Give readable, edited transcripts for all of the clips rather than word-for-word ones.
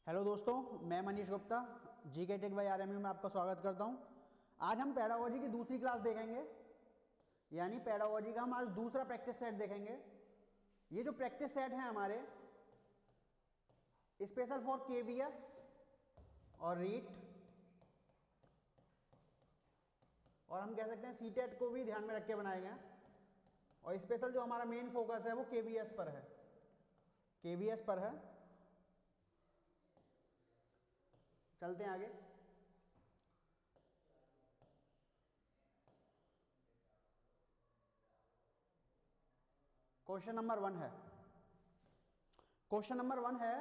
Hello दोस्तों, मैं Manish Gupta GK tech by RMU में आपका स्वागत करता हूं। आज हम पेडागोजी की दूसरी क्लास देखेंगे, यानी पेडागोजी का हम आज दूसरा प्रैक्टिस सेट देखेंगे। ये जो प्रैक्टिस सेट है हमारे स्पेशल फॉर केवीएस और रीट, और हम कह सकते हैं सीटेट को भी ध्यान में रख के बनाए गए हैं। और स्पेशल जो हमारा मेन फोकस है वो केवीएस पर है, केवीएस पर है। चलते हैं आगे। क्वेश्चन नंबर 1 है, क्वेश्चन नंबर 1 है,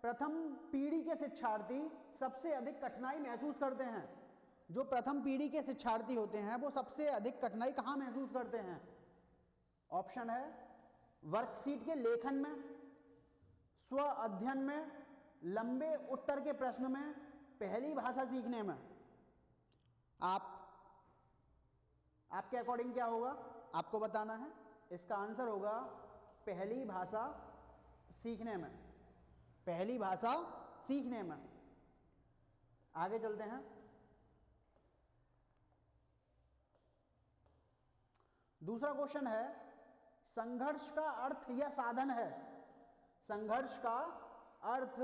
प्रथम पीढ़ी के शिक्षार्थी सबसे अधिक कठिनाई महसूस करते हैं। जो प्रथम पीढ़ी के शिक्षार्थी होते हैं वो सबसे अधिक कठिनाई कहां महसूस करते हैं? ऑप्शन है वर्कशीट के लेखन में, स्व अध्ययन में, लंबे उत्तर के प्रश्न में, पहली भाषा सीखने में। आपके अकॉर्डिंग क्या होगा आपको बताना है। इसका आंसर होगा पहली भाषा सीखने में, पहली भाषा सीखने में। आगे चलते हैं। दूसरा क्वेश्चन है, संघर्ष का अर्थ या साधन है। संघर्ष का अर्थ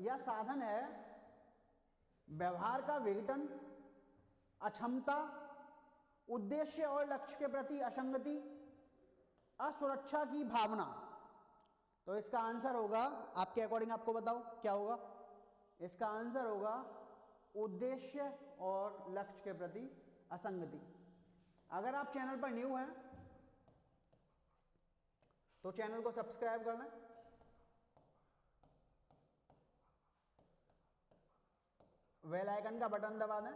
या साधन है व्यवहार का विघटन, अक्षमता, उद्देश्य और लक्ष्य के प्रति असंगति, असुरक्षा की भावना। तो इसका आंसर होगा, आपके अकॉर्डिंग आपको बताओ क्या होगा। इसका आंसर होगा उद्देश्य और लक्ष्य के प्रति असंगति। अगर आप चैनल पर न्यू हैं तो चैनल को सब्सक्राइब कर लें, बेल आइकन का बटन दबा दें,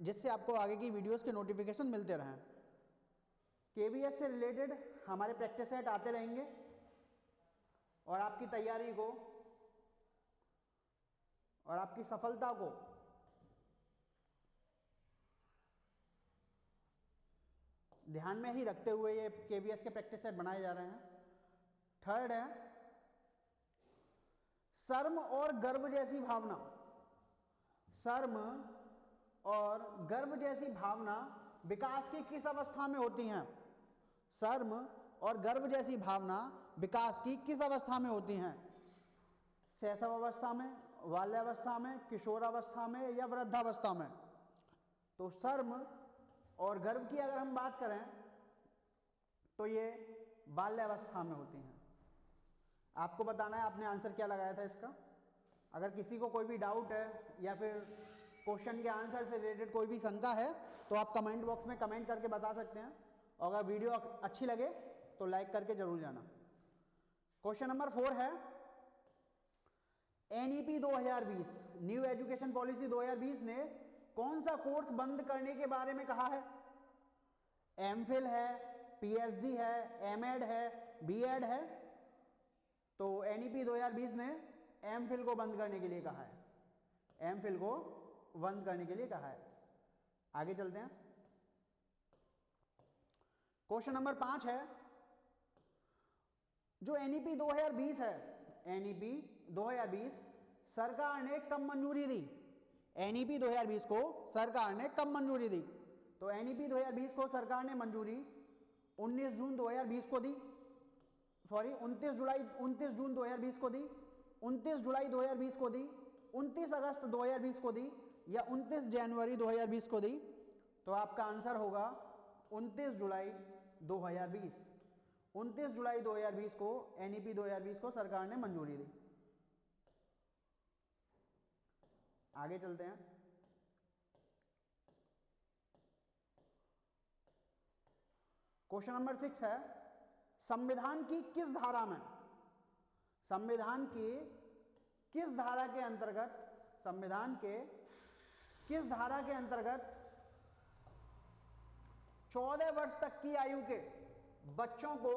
जिससे आपको आगे की वीडियोस के नोटिफिकेशन मिलते रहें। केवीएस से रिलेटेड हमारे प्रैक्टिस सेट आते रहेंगे और आपकी तैयारी को और आपकी सफलता को ध्यान में ही रखते हुए ये केवीएस के प्रैक्टिस सेट बनाए जा रहे हैं। थर्ड है, शर्म और गर्व जैसी भावना। शर्म और गर्व जैसी भावना विकास की किस अवस्था में होती हैं? शर्म और गर्व जैसी भावना विकास की किस अवस्था में होती हैं? शैशव अवस्था में, बाल्यावस्था में, किशोरावस्था में या वृद्धावस्था में? तो शर्म और गर्व की अगर हम बात करें तो ये बाल्यावस्था में होती हैं। आपको बताना है आपने आंसर क्या लगाया था इसका। अगर किसी को कोई भी डाउट है या फिर क्वेश्चन के आंसर से रिलेटेड कोई भी शंका है तो आप कमेंट बॉक्स में कमेंट करके बता सकते हैं, और अगर वीडियो अच्छी लगे तो लाइक करके जरूर जाना। क्वेश्चन नंबर 4 है, एनईपी 2020 न्यू एजुकेशन पॉलिसी 2020 ने कौन सा कोर्स बंद करने के बारे में कहा है? एमफिल है, पीएचडी है, एमएड है, बीएड है? तो एनईपी 2020 ने एमफिल को बंद करने के लिए कहा है, एमफिल को बंद करने के लिए कहा है। आगे चलते हैं। क्वेश्चन नंबर 5 है, जो एनईपी 2020 है, एनईपी 2020 सरकार ने कब मंजूरी दी? एनईपी 2020 को सरकार ने कब मंजूरी दी? तो एनईपी 2020 को सरकार ने मंजूरी 19 जून 2020 को दी, सॉरी 29 जून 2020 को दी, 29 जुलाई 2020 को दी, 29 अगस्त 2020 को दी या 29 जनवरी 2020 को दी? तो आपका आंसर होगा 29 जुलाई 2020। 29 जुलाई 2020 को एनईपी 2020 को सरकार ने मंजूरी दी। आगे चलते हैं। क्वेश्चन नंबर 6 है, संविधान की किस धारा में, संविधान की किस धारा के अंतर्गत, संविधान के किस धारा के अंतर्गत 14 वर्ष तक की आयु के बच्चों को,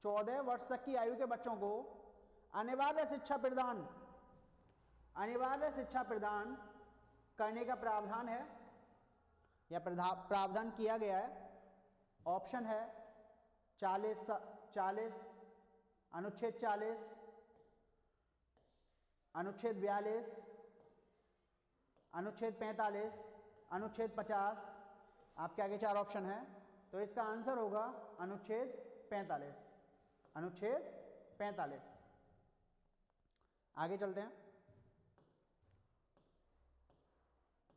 14 वर्ष तक की आयु के बच्चों को अनिवार्य शिक्षा प्रदान, अनिवार्य शिक्षा प्रदान करने का प्रावधान है या प्रावधान किया गया है? ऑप्शन है 40 अनुच्छेद 40, अनुच्छेद 42, अनुच्छेद 45, अनुच्छेद 50, आपके आगे 4 ऑप्शन है, तो इसका आंसर होगा अनुच्छेद 45, अनुच्छेद 45। आगे चलते हैं।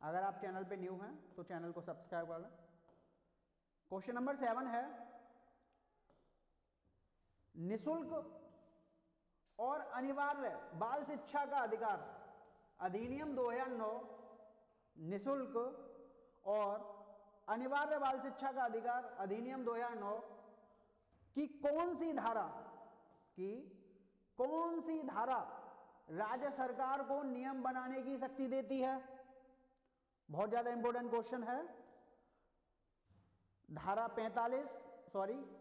अगर आप चैनल पे न्यू हैं तो चैनल को सब्सक्राइब कर लें। क्वेश्चन नंबर 7 है, निशुल्क और अनिवार्य बाल शिक्षा का अधिकार अधिनियम 2009, निशुल्क और अनिवार्य बाल शिक्षा का अधिकार अधिनियम 2009 की कौन सी धारा राज्य सरकार को नियम बनाने की शक्ति देती है? बहुत ज्यादा इंपॉर्टेंट क्वेश्चन है। धारा 35,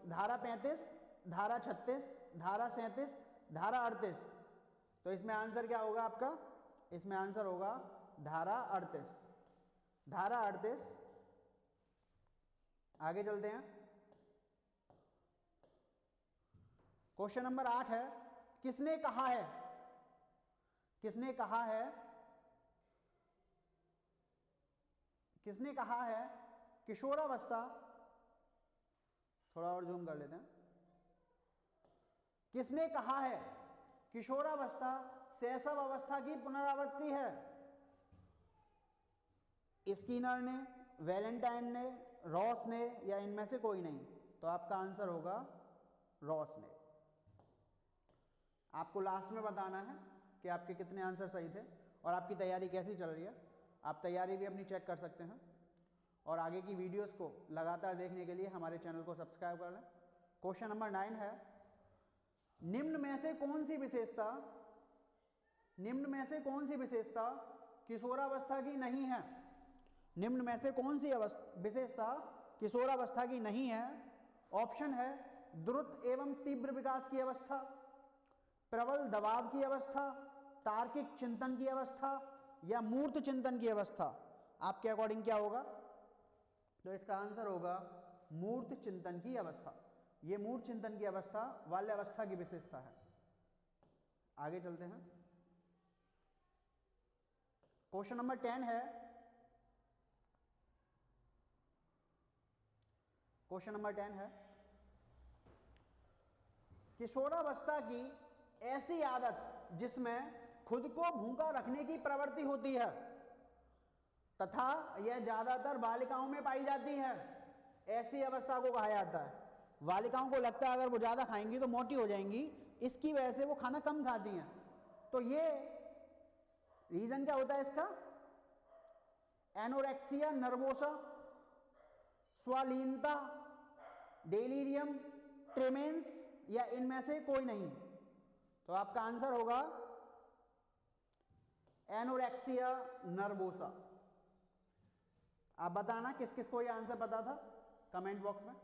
धारा 36, धारा 37, धारा 38। तो इसमें आंसर क्या होगा आपका? इसमें आंसर होगा धारा 38, धारा 38। आगे चलते हैं। क्वेश्चन नंबर 8 है, किसने कहा है किशोरावस्था, थोड़ा और जूम कर लेते हैं, किसने कहा है किशोरावस्था शैशव अवस्था की पुनरावृत्ति है? स्किनर ने, वैलेंटाइन ने, रॉस ने, या इनमें से कोई नहीं? तो आपका आंसर होगा रॉस ने। आपको लास्ट में बताना है कि आपके कितने आंसर सही थे और आपकी तैयारी कैसी चल रही है। आप तैयारी भी अपनी चेक कर सकते हैं और आगे की वीडियोस को लगातार देखने के लिए हमारे चैनल को सब्सक्राइब कर लें। क्वेश्चन नंबर 9 है, निम्न में से कौन सी विशेषता किशोरावस्था की नहीं है? निम्न में से कौन सी विशेषता किशोरावस्था की नहीं है? ऑप्शन है द्रुत एवं तीव्र विकास की अवस्था, प्रबल दबाव की अवस्था, तार्किक चिंतन की अवस्था, या मूर्त चिंतन की अवस्था। आपके अकॉर्डिंग क्या होगा? तो इसका आंसर होगा मूर्त चिंतन की अवस्था। यह मूर्त चिंतन की अवस्था बाल्यावस्था की विशेषता है। आगे चलते हैं। क्वेश्चन नंबर 10 है, क्वेश्चन नंबर 10 है, किशोरावस्था की ऐसी आदत जिसमें खुद को भूखा रखने की प्रवृत्ति होती है तथा यह ज्यादातर बालिकाओं में पाई जाती है, ऐसी अवस्था को कहा जाता है। बालिकाओं को लगता है अगर वो ज्यादा खाएंगी तो मोटी हो जाएंगी, इसकी वजह से वो खाना कम खाती हैं। तो ये रीजन क्या होता है इसका? एनोरेक्सिया नर्वोसा, स्वालीनता, डेलीरियम ट्रेमेंस, या इनमें से कोई नहीं? तो आपका आंसर होगा एनोरेक्सिया नर्वोसा। आप बताना किस किस को ये आंसर पता था कमेंट बॉक्स में,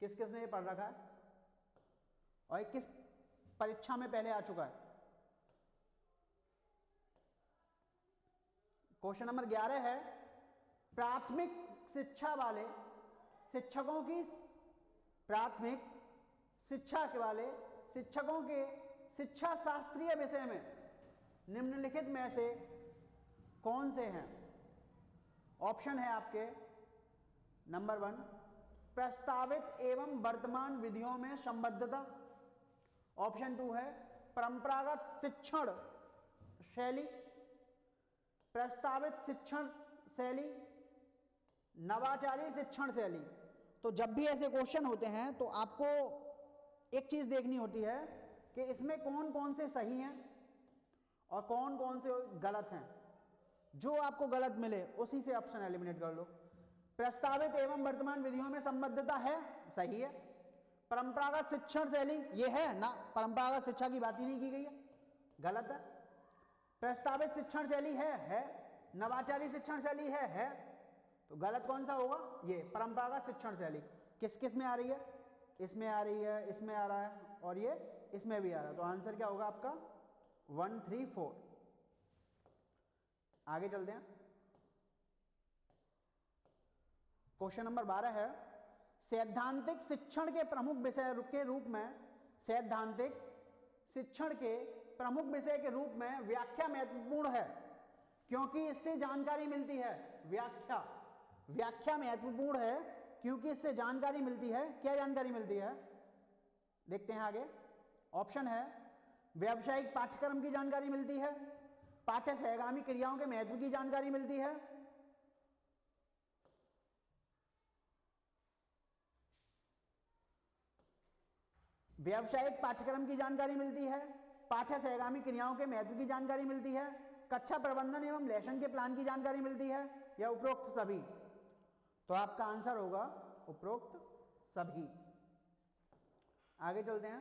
किस किस ने ये पढ़ रखा है और किस परीक्षा में पहले आ चुका है। क्वेश्चन नंबर 11 है, प्राथमिक शिक्षा वाले शिक्षकों की शिक्षकों के शिक्षा शास्त्रीय विषय में निम्नलिखित में से कौन से हैं? ऑप्शन है आपके नंबर 1 प्रस्तावित एवं वर्तमान विधियों में संबद्धता, ऑप्शन 2 है परंपरागत शिक्षण शैली, प्रस्तावित शिक्षण शैली, नवाचारी शिक्षण शैली। तो जब भी ऐसे क्वेश्चन होते हैं तो आपको एक चीज देखनी होती है कि इसमें कौन कौन से सही हैं और कौन कौन से गलत हैं। जो आपको गलत मिले उसी से ऑप्शन एलिमिनेट कर लो। प्रस्तावित एवं वर्तमान विधियों में संबद्धता है, सही है। परंपरागत शिक्षण शैली ये है ना, परंपरागत शिक्षा की बात ही नहीं की गई है, गलत है। प्रस्तावित शिक्षण शैली है। नवाचारी शिक्षण शैली है। तो गलत कौन सा होगा? ये परंपरागत शिक्षण शैली। किस किस में आ रही है? इसमें आ रही है, इसमें आ रहा है और ये इसमें भी आ रहा है। तो आंसर क्या होगा आपका? 1, 3, 4। आगे चलते हैं। क्वेश्चन नंबर 12 है, सैद्धांतिक शिक्षण के प्रमुख विषय के रूप में सैद्धांतिक शिक्षण के प्रमुख विषय के रूप में व्याख्या महत्वपूर्ण है, क्योंकि इससे जानकारी मिलती है। व्याख्या महत्वपूर्ण है क्योंकि इससे जानकारी मिलती है। क्या जानकारी मिलती है? देखते हैं आगे। ऑप्शन है व्यावसायिक पाठ्यक्रम की जानकारी मिलती है, पाठ्य सहगामी क्रियाओं के महत्व की जानकारी मिलती है, व्यावसायिक पाठ्यक्रम की जानकारी मिलती है, पाठ्य सहगामी क्रियाओं के महत्व की जानकारी मिलती है, कक्षा प्रबंधन एवं लेसन के प्लान की जानकारी मिलती है, या उपरोक्त सभी। तो आपका आंसर होगा उपरोक्त सभी। आगे चलते हैं।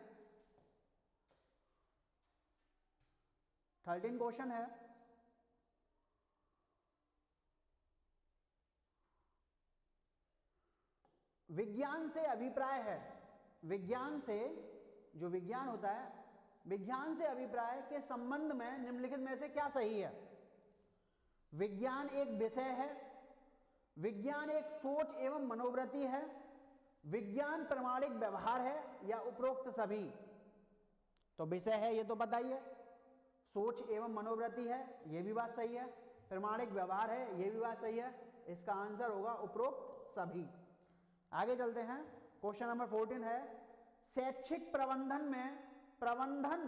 13 क्वेश्चन है। विज्ञान से अभिप्राय है। विज्ञान से, जो विज्ञान होता है, विज्ञान से अभिप्राय के संबंध में निम्नलिखित में से क्या सही है? विज्ञान एक विषय है, विज्ञान एक सोच एवं मनोवृत्ति है, विज्ञान प्रामाणिक व्यवहार है, या उपरोक्त सभी। तो विषय है ये तो पता ही है, सोच एवं मनोवृत्ति है ये भी बात सही है, प्रामाणिक व्यवहार है ये भी बात सही है। इसका आंसर होगा उपरोक्त सभी। आगे चलते हैं। क्वेश्चन नंबर 14 है, शैक्षिक प्रबंधन में प्रबंधन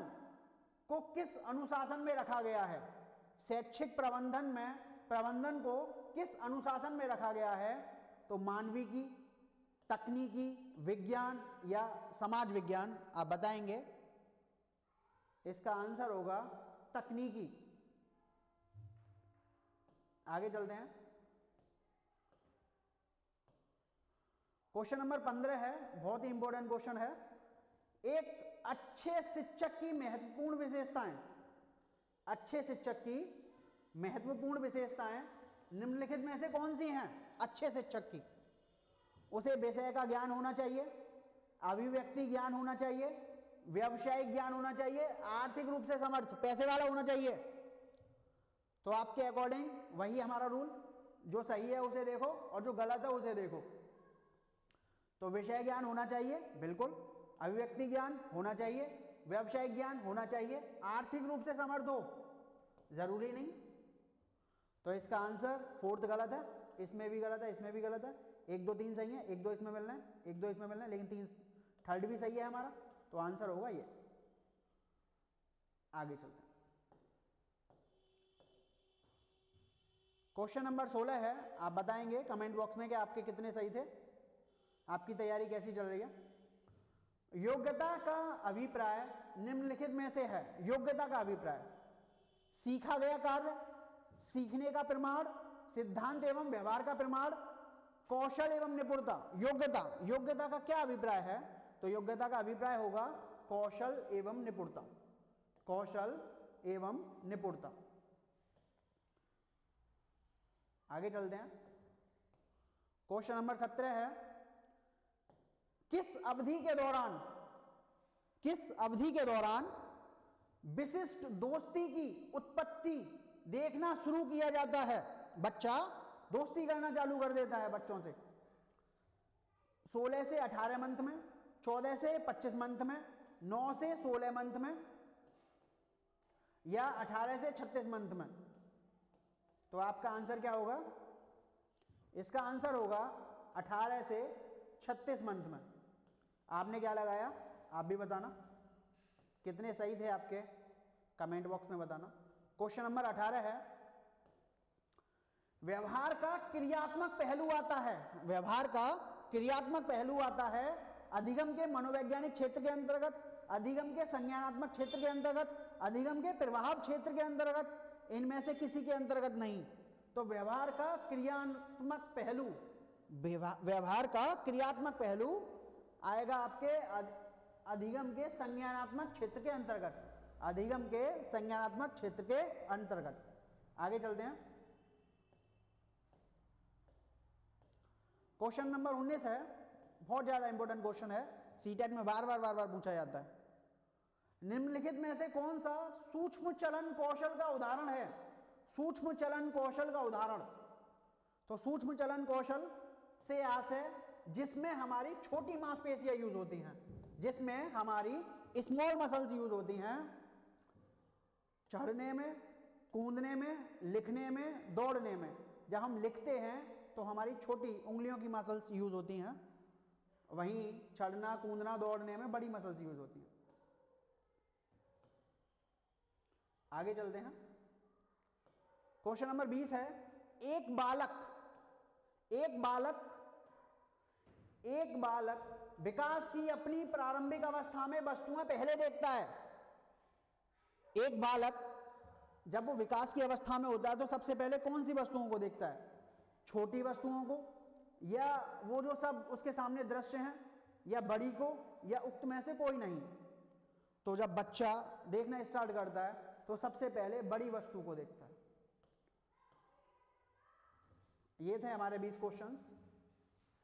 को किस अनुशासन में रखा गया है? शैक्षिक प्रबंधन में प्रबंधन को किस अनुशासन में रखा गया है? तो मानविकी, तकनीकी, विज्ञान या समाज विज्ञान, आप बताएंगे। इसका आंसर होगा तकनीकी। आगे चलते हैं। क्वेश्चन नंबर 15 है, बहुत ही इंपॉर्टेंट क्वेश्चन है। एक अच्छे शिक्षक की महत्वपूर्ण विशेषताएं। अच्छे शिक्षक की महत्वपूर्ण विशेषताएं निम्नलिखित में से कौन सी हैं? अच्छे शिक्षक की, उसे विषय का ज्ञान होना चाहिए, अभिव्यक्ति ज्ञान होना चाहिए, व्यावसायिक ज्ञान होना चाहिए, आर्थिक रूप से समर्थ, पैसे वाला होना चाहिए। तो आपके अकॉर्डिंग वही हमारा रूल, जो सही है उसे देखो और जो गलत है उसे देखो। तो विषय ज्ञान होना चाहिए बिल्कुल, अभिव्यक्ति ज्ञान होना चाहिए, व्यावसायिक ज्ञान होना चाहिए, आर्थिक रूप से समर्थ हो जरूरी नहीं। तो इसका आंसर 4th गलत है, इसमें भी गलत है, इसमें भी गलत है। 1 2 3 सही है, 1 2 इसमें मिलना है, 1 2 इसमें मिलना है, लेकिन 3rd भी सही है हमारा। तो आंसर होगा ये। आगे चलते हैं। क्वेश्चन नंबर 16 है, आप बताएंगे कमेंट बॉक्स में कि आपके कितने सही थे, आपकी तैयारी कैसी चल रही है। योग्यता का अभिप्राय निम्नलिखित में से है। योग्यता का अभिप्राय, सीखा गया कार्य, सीखने का प्रमाण, सिद्धांत एवं व्यवहार का प्रमाण, कौशल एवं निपुणता। योग्यता का क्या अभिप्राय है? तो योग्यता का अभिप्राय होगा कौशल एवं निपुणता। कौशल एवं निपुणता। आगे चलते हैं। क्वेश्चन नंबर 17 है, किस अवधि के दौरान विशिष्ट दोस्ती की उत्पत्ति देखना शुरू किया जाता है? बच्चा दोस्ती करना चालू कर देता है बच्चों से 16 से 18 मंथ में, 14 से 25 मंथ में, 9 से 16 मंथ में, या 18 से 36 मंथ में। तो आपका आंसर क्या होगा? इसका आंसर होगा 18 से 36 मंथ में। आपने क्या लगाया? आप भी बताना कितने सही थे आपके, कमेंट बॉक्स में बताना। क्वेश्चन नंबर 18 है, व्यवहार का क्रियात्मक पहलू आता है। व्यवहार का क्रियात्मक पहलू आता है अधिगम के मनोवैज्ञानिक क्षेत्र के अंतर्गत, अधिगम के संज्ञानात्मक क्षेत्र के अंतर्गत, अधिगम के प्रभाव क्षेत्र के अंतर्गत, इनमें से किसी के अंतर्गत नहीं। तो व्यवहार का क्रियात्मक पहलू, व्यवहार का क्रियात्मक पहलू आएगा आपके अधिगम के संज्ञानात्मक क्षेत्र के अंतर्गत। अधिगम के संज्ञानात्मक क्षेत्र के अंतर्गत। आगे चलते हैं। क्वेश्चन नंबर 19 है, बहुत ज्यादा इंपॉर्टेंट क्वेश्चन है, सीटेट में बार बार पूछा जाता है। निम्नलिखित में से कौन सा सूक्ष्म चलन कौशल का उदाहरण है? सूक्ष्म चलन कौशल का उदाहरण। तो सूक्ष्म चलन कौशल से आस है जिसमें हमारी छोटी मांसपेशियां यूज होती हैं, जिसमें हमारी स्मॉल मसल्स यूज होती हैं। चढ़ने में, कूदने में, लिखने में, दौड़ने में। जब हम लिखते हैं तो हमारी छोटी उंगलियों की मसल्स यूज होती हैं, वहीं चढ़ना, कूदना, दौड़ने में बड़ी मसल्स यूज होती हैं। आगे चलते हैं। क्वेश्चन नंबर 20 है, एक बालक विकास की अपनी प्रारंभिक अवस्था में वस्तुएं पहले देखता है। एक बालक जब वो विकास की अवस्था में होता है तो सबसे पहले कौन सी वस्तुओं को देखता है? छोटी वस्तुओं को, या वो जो सब उसके सामने दृश्य हैं, या बड़ी को, या उक्त में से कोई नहीं। तो जब बच्चा देखना स्टार्ट करता है तो सबसे पहले बड़ी वस्तु को देखता है। ये थे हमारे 20 क्वेश्चंस।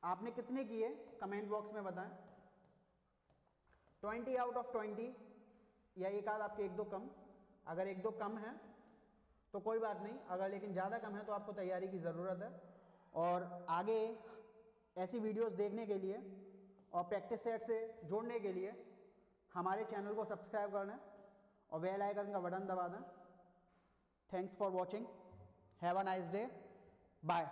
आपने कितने किए कमेंट बॉक्स में बताएं। 20 आउट ऑफ 20 या एक आध आपके 1-2 कम। अगर 1-2 कम है तो कोई बात नहीं, अगर लेकिन ज़्यादा कम है तो आपको तैयारी की ज़रूरत है। और आगे ऐसी वीडियोस देखने के लिए और प्रैक्टिस सेट से जुड़ने के लिए हमारे चैनल को सब्सक्राइब कर लें और बेल आइकन का बटन दबा दें। Thanks for watching, have a nice day, bye.